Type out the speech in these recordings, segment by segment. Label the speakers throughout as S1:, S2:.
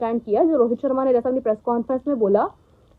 S1: Stand किया जो रोहित शर्मा ने जैसा अपनी प्रेस कॉन्फ्रेंस में बोला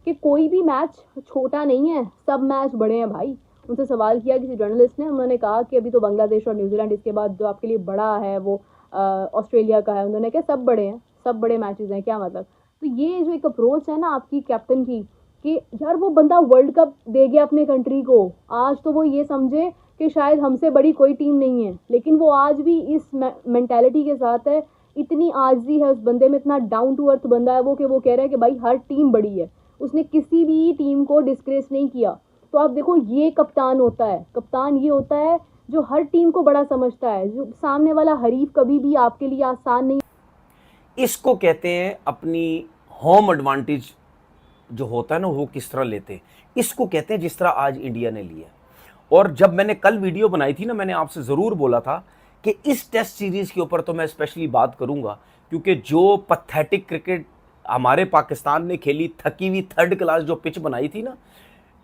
S1: कि कोई भी मैच छोटा नहीं है, सब मैच बड़े हैं भाई। उनसे सवाल किया किसी जर्नलिस्ट ने, उन्होंने कहा कि अभी तो बांग्लादेश और न्यूजीलैंड, इसके बाद जो आपके लिए बड़ा है वो ऑस्ट्रेलिया का है। उन्होंने कहा सब बड़े हैं, सब बड़े मैचेस हैं, क्या मतलब। तो ये जो एक अप्रोच है ना आपकी कैप्टन की कि यार वो बंदा वर्ल्ड कप दे गया अपने कंट्री को, आज तो वो ये समझे कि शायद हमसे बड़ी कोई टीम नहीं है, लेकिन वो आज भी इस मेंटालिटी के साथ है। इतनी आजी है उस बंदे में, इतना डाउन टू अर्थ बंदा है वो कि वो कह रहा है कि भाई हर टीम बड़ी है। उसने किसी भी टीम को डिस्ग्रेस नहीं किया। तो आप देखो ये कप्तान होता है, कप्तान ये होता है जो हर टीम को बड़ा समझता है, जो सामने वाला हरीफ कभी भी आपके लिए आसान नहीं।
S2: इसको कहते हैं अपनी होम एडवांटेज जो होता है ना वो किस तरह लेते हैं। इसको कहते हैं जिस तरह आज इंडिया ने लिया। और जब मैंने कल वीडियो बनाई थी ना, मैंने आपसे ज़रूर बोला था कि इस टेस्ट सीरीज़ के ऊपर तो मैं स्पेशली बात करूंगा, क्योंकि जो पथेटिक क्रिकेट हमारे पाकिस्तान ने खेली, थकी हुई थर्ड क्लास जो पिच बनाई थी ना,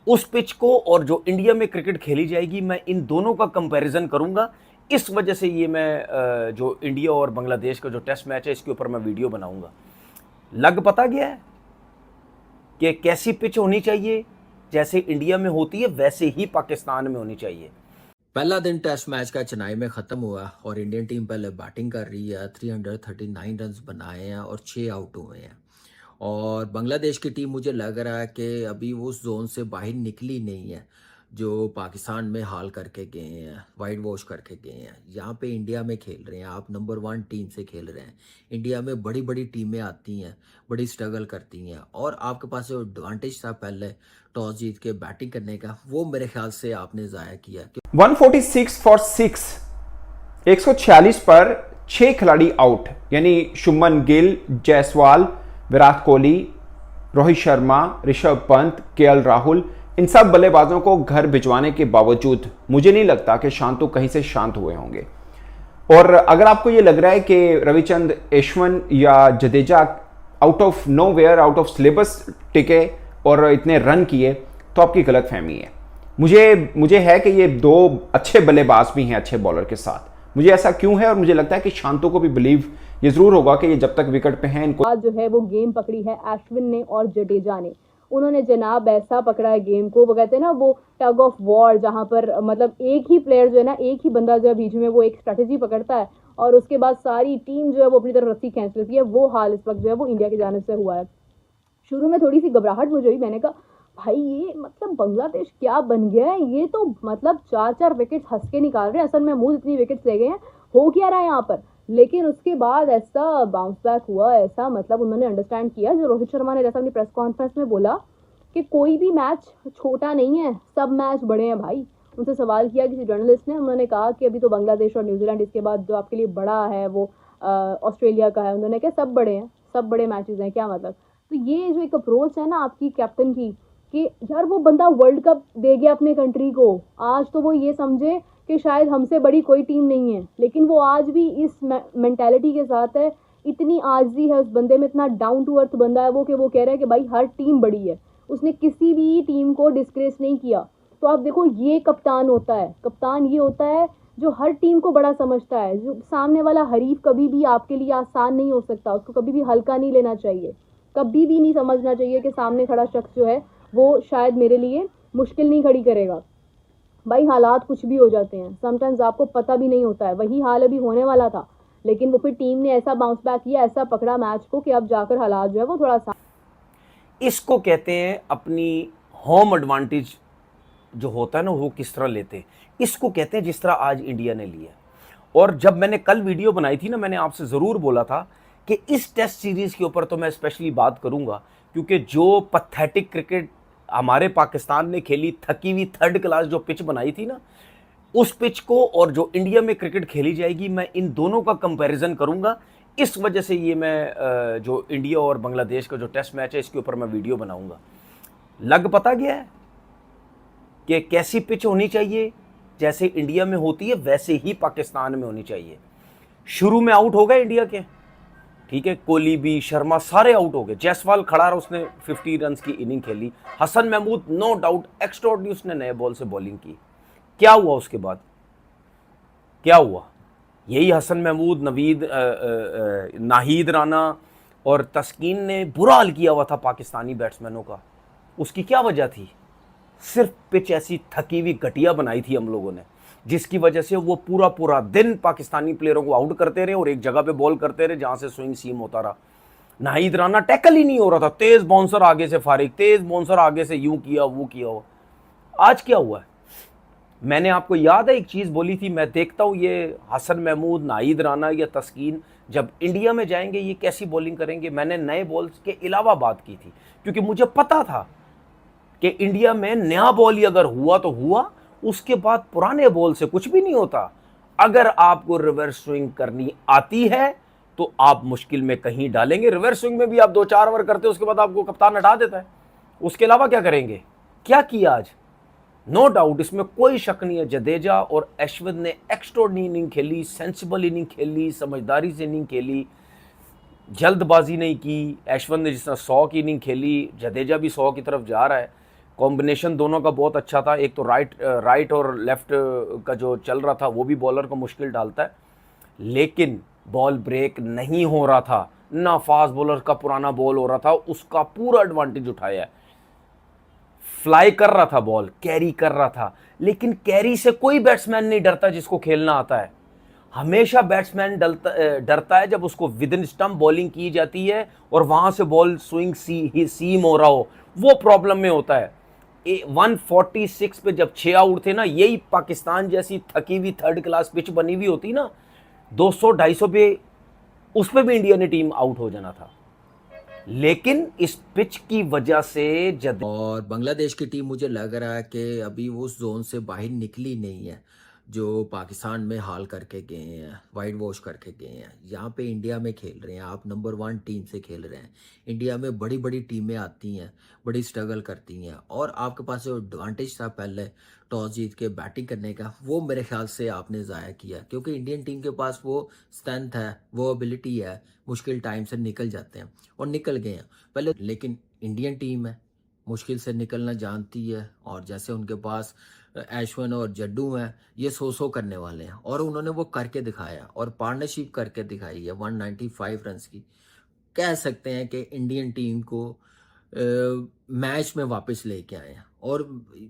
S2: उस पिच को और जो इंडिया में क्रिकेट खेली जाएगी, मैं इन दोनों का कंपैरिजन करूंगा। इस वजह से ये मैं जो इंडिया और बांग्लादेश का जो टेस्ट मैच है इसके ऊपर मैं वीडियो बनाऊंगा। लग पता गया है कि कैसी पिच होनी चाहिए, जैसे इंडिया में होती है वैसे ही पाकिस्तान में होनी चाहिए।
S3: पहला दिन टेस्ट मैच का चेन्नई में ख़त्म हुआ और इंडियन टीम पहले बैटिंग कर रही है। 339 रन्स बनाए हैं और 6 आउट हुए हैं। और बांग्लादेश की टीम मुझे लग रहा है कि अभी उस जोन से बाहर निकली नहीं है जो पाकिस्तान में हाल करके गए हैं, वाइट वॉश करके गए हैं। यहाँ पे इंडिया में खेल रहे हैं, आप नंबर 1 टीम से खेल रहे हैं। इंडिया में बड़ी बड़ी टीमें आती हैं, बड़ी स्ट्रगल करती हैं, और आपके पास जो एडवांटेज था पहले टॉस जीत के बैटिंग करने का, वो मेरे ख्याल से आपने ज़ाया किया।
S4: 146 फॉर 6, 146 पर 6 खिलाड़ी आउट, यानी शुभमन गिल, जायसवाल, विराट कोहली, रोहित शर्मा, ऋषभ पंत, केएल राहुल, इन सब बल्लेबाजों को घर भिजवाने के बावजूद मुझे नहीं लगता कि शांतु कहीं से शांत हुए होंगे। और अगर आपको यह लग रहा है कि रविचंद्र अश्विन या Jadeja out of nowhere, out of syllabus टिके और इतने रन किए, तो आपकी गलत फहमी है। मुझे है कि ये दो अच्छे बल्लेबाज भी हैं अच्छे बॉलर के साथ। मुझे ऐसा क्यों है, और मुझे लगता है कि शांतु को भी बिलीव ये जरूर होगा कि ये जब तक विकेट पे हैं इनको
S1: आज जो है वो गेम पकड़ी है अश्विन ने और जडेजा ने। उन्होंने जनाब ऐसा पकड़ा है गेम को, वो कहते हैं ना वो टग ऑफ वॉर, जहां पर मतलब एक ही प्लेयर जो है ना, एक ही बंदा जो है बीच में वो एक स्ट्रेटेजी पकड़ता है और उसके बाद सारी टीम जो है वो अपनी तरफ रस्सी खींच लेती है। वो हाल इस वक्त जो है वो इंडिया की जानिब से हुआ है। शुरू में थोड़ी सी घबराहट मुझे हुई, मैंने कहा भाई ये मतलब बांग्लादेश क्या बन गया है, ये तो मतलब 4-4 विकेट हंस के निकाल रहे हैं, असल में महमूद इतनी विकेट्स ले गए हैं, हो क्या रहा है यहाँ पर। लेकिन उसके बाद ऐसा बाउंस बैक हुआ, ऐसा मतलब उन्होंने अंडरस्टैंड किया जो रोहित शर्मा ने जैसा अपनी प्रेस कॉन्फ्रेंस में बोला कि कोई भी मैच छोटा नहीं है, सब मैच बड़े हैं भाई। उनसे सवाल किया किसी जर्नलिस्ट ने, उन्होंने कहा कि अभी तो बांग्लादेश और न्यूजीलैंड, इसके बाद जो आपके लिए बड़ा है वो ऑस्ट्रेलिया का है। उन्होंने कहा सब बड़े हैं, सब बड़े मैचेस हैं, क्या मतलब। तो ये जो एक अप्रोच है ना आपकी कैप्टन की कि यार वो बंदा वर्ल्ड कप दे गया अपने कंट्री को, आज तो वो ये समझे कि शायद हमसे बड़ी कोई टीम नहीं है, लेकिन वो आज भी इस मेंटालिटी के साथ है। इतनी आजी है उस बंदे में, इतना डाउन टू अर्थ बंदा है वो कि वो कह रहा है कि भाई हर टीम बड़ी है। उसने किसी भी टीम को डिस्ग्रेस नहीं किया। तो आप देखो ये कप्तान होता है, कप्तान ये होता है जो हर टीम को बड़ा समझता है, जो सामने वाला हरीफ कभी भी आपके लिए आसान नहीं हो सकता, उसको कभी भी हल्का नहीं लेना चाहिए, कभी भी नहीं समझना चाहिए कि सामने खड़ा शख्स जो है वो शायद मेरे लिए मुश्किल नहीं खड़ी करेगा। भाई हालात कुछ भी हो जाते हैं, समटाइम्स आपको पता भी नहीं होता है। वही हाल अभी होने वाला था, लेकिन वो फिर टीम ने ऐसा बाउंस बैक किया, ऐसा पकड़ा मैच को कि अब जाकर हालात जो है वो थोड़ा सा।
S2: इसको कहते हैं अपनी होम एडवांटेज जो होता है ना वो किस तरह लेते हैं। इसको कहते हैं जिस तरह आज इंडिया ने लिया। और जब मैंने कल वीडियो बनाई थी ना, मैंने आपसे ज़रूर बोला था कि इस टेस्ट सीरीज़ के ऊपर तो मैं स्पेशली बात करूंगा, क्योंकि जो पथेटिक क्रिकेट हमारे पाकिस्तान ने खेली, थकी हुई थर्ड क्लास जो पिच बनाई थी ना, उस पिच को और जो इंडिया में क्रिकेट खेली जाएगी, मैं इन दोनों का कंपैरिजन करूंगा। इस वजह से ये मैं जो इंडिया और बांग्लादेश का जो टेस्ट मैच है इसके ऊपर मैं वीडियो बनाऊंगा। लग पता गया है कि कैसी पिच होनी चाहिए, जैसे इंडिया में होती है वैसे ही पाकिस्तान में होनी चाहिए। शुरू में आउट हो गए इंडिया के, ठीक है, कोहली भी, शर्मा सारे आउट हो गए। जायसवाल खड़ा रहा, उसने 50 रन की इनिंग खेली। Hasan Mahmud no doubt extraordinary, उसने नए बॉल से बॉलिंग की। क्या हुआ उसके बाद, क्या हुआ? यही हसन महमूद, नाहिद राना और तस्कीन ने बुरा हाल किया हुआ था पाकिस्तानी बैट्समैनों का। उसकी क्या वजह थी? सिर्फ पिच ऐसी थकी हुई घटिया बनाई थी हम लोगों ने, जिसकी वजह से वो पूरा पूरा दिन पाकिस्तानी प्लेयरों को आउट करते रहे और एक जगह पे बॉल करते रहे जहां से स्विंग सीम होता रहा। नाहिद राना टैकल ही नहीं हो रहा था, तेज बाउंसर आगे से फारिग, तेज बाउंसर आगे से यूं किया वो किया हो। आज क्या हुआ है? मैंने आपको याद है एक चीज़ बोली थी, मैं देखता हूँ ये हसन महमूद, नाहिद राना या तस्कीन जब इंडिया में जाएंगे ये कैसी बॉलिंग करेंगे। मैंने नए बॉल्स के अलावा बात की थी, क्योंकि मुझे पता था कि इंडिया में नया बॉल ही अगर हुआ तो हुआ, उसके बाद पुराने बॉल से कुछ भी नहीं होता। अगर आपको रिवर्स स्विंग करनी आती है तो आप मुश्किल में कहीं डालेंगे। रिवर्स स्विंग में भी आप 2-4 ओवर करते हो, उसके बाद आपको कप्तान हटा देता है। उसके अलावा क्या करेंगे? क्या किया आज? नो डाउट, इसमें कोई शक नहीं है, जडेजा और अश्विन ने एक्स्ट्राऑर्डिनरी इनिंग खेली, सेंसिबल इनिंग खेली, समझदारी से इनिंग खेली, जल्दबाजी नहीं की। अश्विन ने जिस तरह 100 की इनिंग खेली, जडेजा भी 100 की तरफ जा रहा है। कॉम्बिनेशन दोनों का बहुत अच्छा था। एक तो राइट और लेफ्ट का जो चल रहा था वो भी बॉलर को मुश्किल डालता है, लेकिन बॉल ब्रेक नहीं हो रहा था ना। फास्ट बॉलर का पुराना बॉल हो रहा था, उसका पूरा एडवांटेज उठाया है। फ्लाई कर रहा था बॉल, कैरी कर रहा था, लेकिन कैरी से कोई बैट्समैन नहीं डरता जिसको खेलना आता है। हमेशा बैट्समैन डरता है जब उसको विद इन स्टंप बॉलिंग की जाती है और वहां से बॉल स्विंग सीम हो रहा हो, वो प्रॉब्लम में होता है। 146 पे जब 6 आउट थे ना, यही पाकिस्तान जैसी थकी हुई थर्ड क्लास पिच बनी हुई होती ना, 200-250 पे उस पे भी इंडिया ने टीम आउट हो जाना था। लेकिन इस पिच की वजह से
S3: और बांग्लादेश की टीम मुझे लग रहा है कि अभी वो उस जोन से बाहर निकली नहीं है जो पाकिस्तान में हाल करके गए हैं, वाइट वॉश करके गए हैं। यहाँ पे इंडिया में खेल रहे हैं, आप नंबर 1 टीम से खेल रहे हैं। इंडिया में बड़ी बड़ी टीमें आती हैं, बड़ी स्ट्रगल करती हैं, और आपके पास जो एडवांटेज था पहले टॉस जीत के बैटिंग करने का, वो मेरे ख्याल से आपने ज़ाया किया, क्योंकि इंडियन टीम के पास वो स्ट्रेंथ है, वो एबिलिटी है, मुश्किल टाइम से निकल जाते हैं और निकल गए हैं पहले। लेकिन इंडियन टीम है, मुश्किल से निकलना जानती है, और जैसे उनके पास अश्विन और जड्डू हैं, ये 100 करने वाले हैं, और उन्होंने वो करके दिखाया और पार्टनरशिप करके दिखाई है 195 रन की। कह सकते हैं कि इंडियन टीम को मैच में वापस लेके आए हैं, और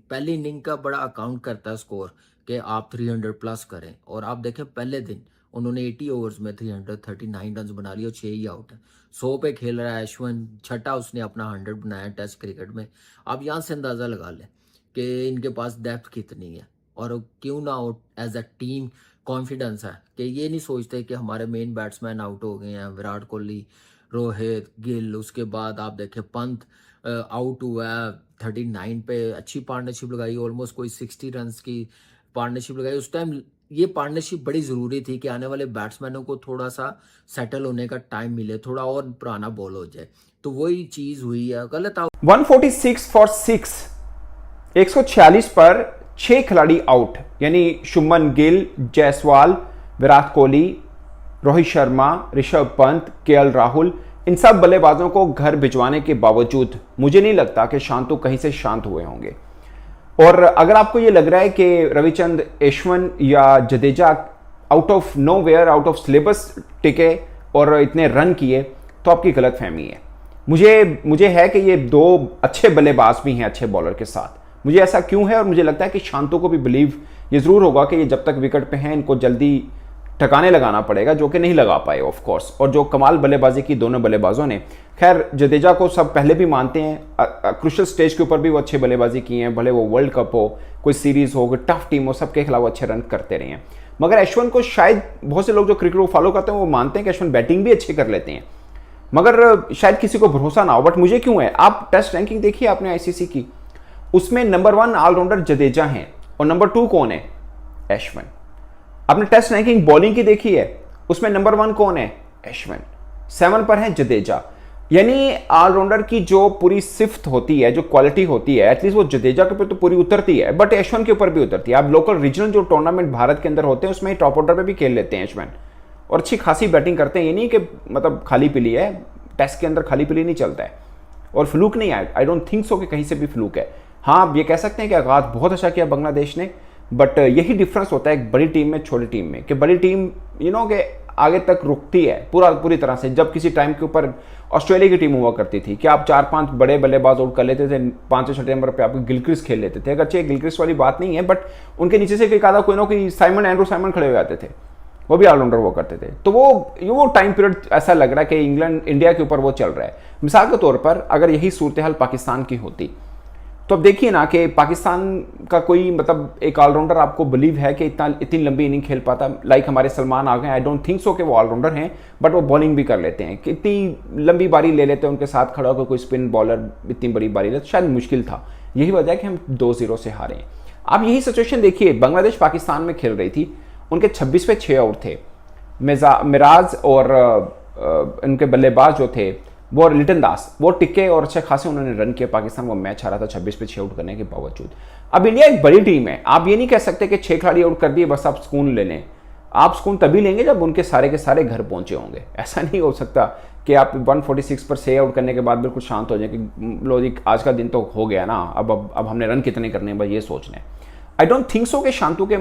S3: पहली इनिंग का बड़ा अकाउंट करता है स्कोर कि आप 300 प्लस करें। और आप देखें पहले दिन उन्होंने 80 ओवर्स में 339 रन बना लिए और 6 ही आउट है। 100 पे खेल रहा है अश्विन, छठा उसने अपना 100 बनाया टेस्ट क्रिकेट में। आप यहाँ से अंदाज़ा लगा लें कि इनके पास डेप्थ कितनी है, और क्यों ना out as a team confidence है कि ये नहीं सोचते कि हमारे मेन बैट्समैन आउट हो गए हैं, विराट कोहली, रोहित, गिल, उसके बाद आप देखें पंत आउट हुआ है 39 पे, अच्छी पार्टनरशिप लगाई, ऑलमोस्ट कोई 60 रन की पार्टनरशिप लगाई। उस टाइम ये पार्टनरशिप बड़ी ज़रूरी थी कि आने वाले बैट्समैनों को थोड़ा सा सेटल होने का टाइम मिले, थोड़ा और पुराना बॉल हो जाए, तो वही चीज़ हुई है। गलत आउट
S4: 146 फॉर 6, 146 पर 6 खिलाड़ी आउट, यानी शुभमन गिल, जायसवाल, विराट कोहली, रोहित शर्मा, ऋषभ पंत, केएल राहुल, इन सब बल्लेबाजों को घर भिजवाने के बावजूद मुझे नहीं लगता कि शांतु कहीं से शांत हुए होंगे। और अगर आपको ये लग रहा है कि रविचंद्र अश्विन या Jadeja out of nowhere, out of syllabus टिके और इतने रन किए, तो आपकी गलत फहमी है। मुझे है कि ये 2 अच्छे बल्लेबाज भी हैं अच्छे बॉलर के साथ। मुझे ऐसा क्यों है, और मुझे लगता है कि शांतु को भी बिलीव ये ज़रूर होगा कि ये जब तक विकेट पे हैं इनको जल्दी ठिकाने लगाना पड़ेगा, जो कि नहीं लगा पाए ऑफ कोर्स। और जो कमाल बल्लेबाजी की दोनों बल्लेबाजों ने, खैर जडेजा को सब पहले भी मानते हैं, क्रूशियल स्टेज के ऊपर भी वो अच्छे बल्लेबाजी की हैं, भले वो वर्ल्ड कप हो, कोई सीरीज़ हो, कोई टफ टीम हो, सबके खिलाफ अच्छे रन करते रहे हैं। मगर अश्विन को शायद बहुत से लोग जो क्रिकेट को फॉलो करते हैं वो मानते हैं कि अश्विन बैटिंग भी अच्छी कर लेते हैं, मगर शायद किसी को भरोसा ना हो। बट मुझे क्यों है, आप टेस्ट रैंकिंग देखिए आपने आईसीसी की, उसमें नंबर 1 ऑलराउंडर जडेजा हैं और नंबर 2 कौन है? अश्विन। आपने टेस्ट रैंकिंग बॉलिंग की देखी है, उसमें नंबर 1 कौन है? अश्विन। 7 पर है जडेजा। यानी ऑलराउंडर की जो पूरी सिफ्त होती है, जो क्वालिटी होती है, एटलीस्ट वो जडेजा के ऊपर तो पूरी उतरती है, बट अश्विन के ऊपर भी उतरती है। आप लोकल रीजनल जो टूर्नामेंट भारत के अंदर होते हैं उसमें टॉप ऑर्डर पे भी खेल लेते हैं अश्विन, और अच्छी खासी बैटिंग करते हैं। ये नहीं कि मतलब खाली पीली है, टेस्ट के अंदर खाली पीली नहीं चलता है, और फ्लूक नहीं आया। आई डोंट थिंक सो कि कहीं से भी फ्लूक है। हाँ, आप ये कह सकते हैं कि आगाज बहुत अच्छा किया बांग्लादेश ने, बट यही डिफरेंस होता है एक बड़ी टीम में छोटी टीम में, कि बड़ी टीम यू नो कि आगे तक रुकती है पूरी तरह से। जब किसी टाइम के ऊपर ऑस्ट्रेलिया की टीम हुआ करती थी कि आप 4-5 बड़े बल्लेबाज आउट कर लेते थे, 5-6 नंबर पे आप गिलक्रिस्ट खेल लेते थे। अगरचे गिलक्रिस्ट वाली बात नहीं है, बट उनके नीचे से एक आधा कोई ना कोई एंड्रू साइमन खड़े हो जाते थे, वो भी ऑलराउंडर वो करते थे। तो वो टाइम पीरियड ऐसा लग रहा है कि इंडिया के ऊपर वो चल रहा है। मिसाल के तौर पर अगर यही सूरत हाल पाकिस्तान की होती तो अब देखिए ना कि पाकिस्तान का कोई मतलब एक ऑलराउंडर आपको बिलीव है कि इतनी लंबी इनिंग खेल पाता, लाइक हमारे सलमान आ गए। आई डोंट थिंक सो कि वो ऑलराउंडर हैं, बट वो बॉलिंग भी कर लेते हैं। कितनी लंबी बारी ले लेते हैं, उनके साथ खड़ा होकर कोई स्पिन बॉलर इतनी बड़ी बारी ले, शायद मुश्किल था। यही वजह है कि हम 2-0 से हारे हैं। आप यही सिचुएशन देखिए, बांग्लादेश पाकिस्तान में खेल रही थी, उनके 26 पे 6 आउट थे। मिराज और उनके बल्लेबाज जो थे वो लिटन दास, वो टिके और अच्छे खासे उन्होंने रन किए। पाकिस्तान वो मैच हारा था 26 पे 6 आउट करने के बावजूद। अब इंडिया एक बड़ी टीम है, आप ये नहीं कह सकते कि 6 खिलाड़ी आउट कर दिए बस आप सुकून ले लें। आप सुकून तभी लेंगे जब उनके सारे के सारे घर पहुंचे होंगे। ऐसा नहीं हो सकता कि आप 146 पर 6 आउट करने के बाद बिल्कुल शांत हो जाए कि लो जी आज का दिन तो हो गया ना, अब हमने रन कितने करने हैं, बस ये सोचना है। आई डोंट थिंक सो कि शांतु के